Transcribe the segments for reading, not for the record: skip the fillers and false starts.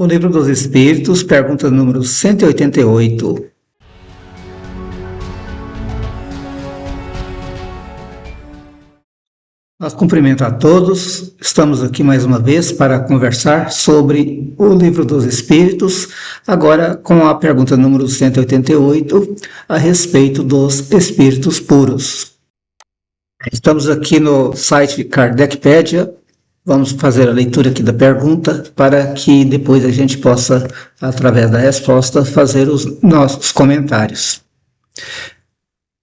O Livro dos Espíritos, pergunta número 188. Nós cumprimento a todos, estamos aqui mais uma vez para conversar sobre o Livro dos Espíritos, agora com a pergunta número 188, a respeito dos Espíritos Puros. Estamos aqui no site Kardecpedia. Vamos fazer a leitura aqui da pergunta para que depois a gente possa, através da resposta, fazer os nossos comentários.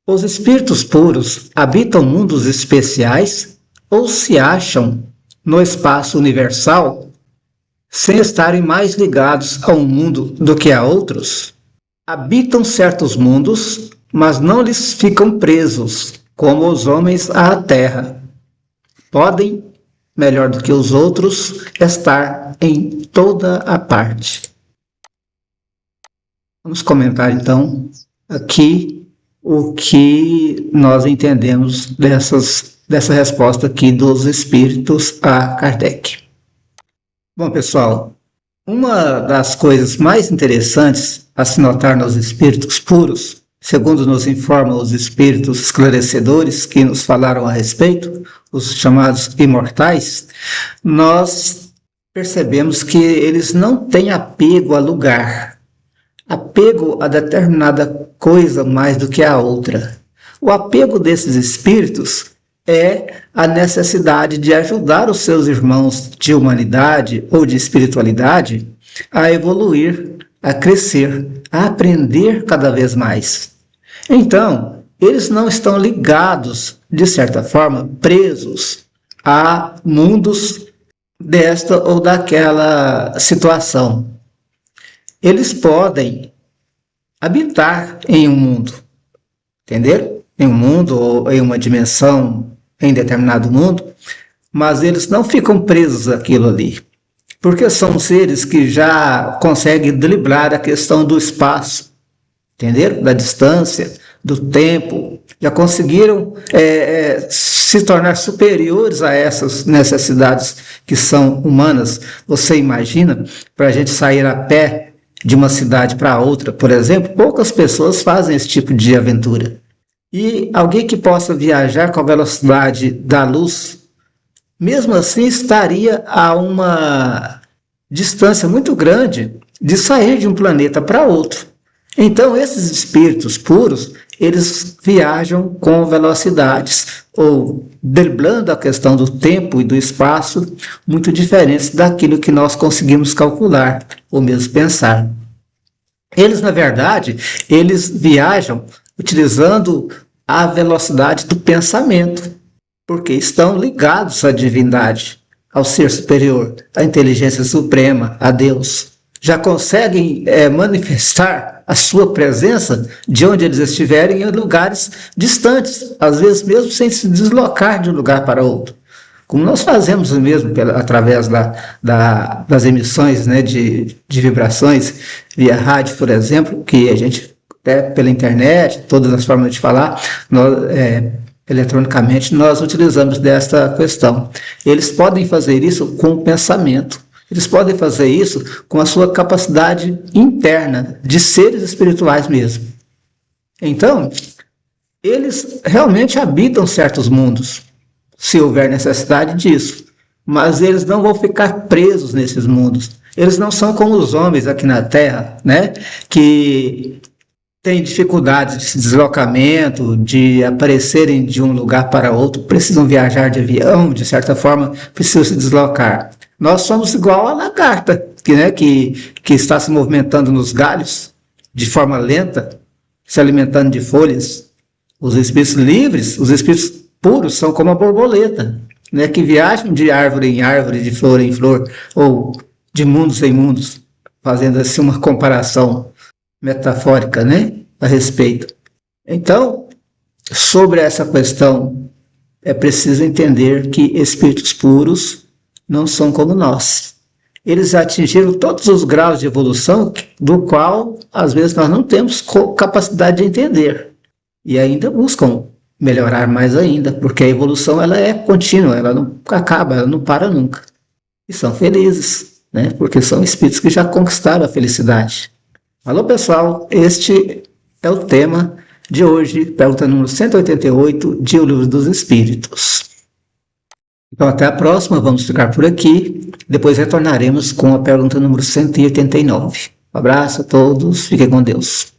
Os espíritos puros habitam mundos especiais ou se acham no espaço universal sem estarem mais ligados a um mundo do que a outros? Habitam certos mundos, mas não lhes ficam presos, como os homens à terra. Podem, melhor do que os outros, estar em toda a parte. Vamos comentar então aqui o que nós entendemos dessa resposta aqui dos espíritos a Kardec. Bom, pessoal, uma das coisas mais interessantes a se notar nos espíritos puros, segundo nos informam os espíritos esclarecedores que nos falaram a respeito, os chamados imortais, nós percebemos que eles não têm apego a lugar, apego a determinada coisa mais do que a outra. O apego desses espíritos é a necessidade de ajudar os seus irmãos de humanidade ou de espiritualidade a evoluir, a crescer, a aprender cada vez mais. Então, eles não estão ligados, de certa forma, presos a mundos desta ou daquela situação. Eles podem habitar em um mundo, entender? Em um mundo ou em uma dimensão, em determinado mundo, mas eles não ficam presos àquilo ali, porque são seres que já conseguem driblar a questão do espaço, entender? Da distância, do tempo, já conseguiram se tornar superiores a essas necessidades que são humanas. Você imagina, para a gente sair a pé de uma cidade para outra, por exemplo, poucas pessoas fazem esse tipo de aventura. E alguém que possa viajar com a velocidade da luz, mesmo assim estaria a uma distância muito grande de sair de um planeta para outro. Então, esses espíritos puros, eles viajam com velocidades, ou driblando a questão do tempo e do espaço, muito diferentes daquilo que nós conseguimos calcular, ou mesmo pensar. Eles, na verdade, eles viajam utilizando a velocidade do pensamento, porque estão ligados à divindade, ao ser superior, à inteligência suprema, a Deus. Já conseguem manifestar a sua presença de onde eles estiverem em lugares distantes, às vezes mesmo sem se deslocar de um lugar para outro, como nós fazemos mesmo através das emissões, né, de vibrações via rádio, por exemplo, que a gente, pela internet, todas as formas de falar, eletronicamente, nós utilizamos desta questão. Eles podem fazer isso com o pensamento. Eles podem fazer isso com a sua capacidade interna, de seres espirituais mesmo. Então, eles realmente habitam certos mundos, se houver necessidade disso, mas eles não vão ficar presos nesses mundos. Eles não são como os homens aqui na Terra, né, que têm dificuldades de deslocamento, de aparecerem de um lugar para outro, precisam viajar de avião, de certa forma, precisam se deslocar. Nós somos igual a lagarta, que está se movimentando nos galhos, de forma lenta, se alimentando de folhas. Os espíritos livres, os espíritos puros, são como a borboleta, né, que viajam de árvore em árvore, de flor em flor, ou de mundos em mundos, fazendo assim uma comparação metafórica, né, a respeito. Então, sobre essa questão, é preciso entender que espíritos puros não são como nós. Eles atingiram todos os graus de evolução do qual, às vezes, nós não temos capacidade de entender. E ainda buscam melhorar mais ainda, porque a evolução ela é contínua, ela não acaba, ela não para nunca. E são felizes, né? Porque são espíritos que já conquistaram a felicidade. Alô, pessoal, este é o tema de hoje, pergunta número 188 de O Livro dos Espíritos. Então, até a próxima, vamos ficar por aqui, depois retornaremos com a pergunta número 189. Um abraço a todos, fiquem com Deus.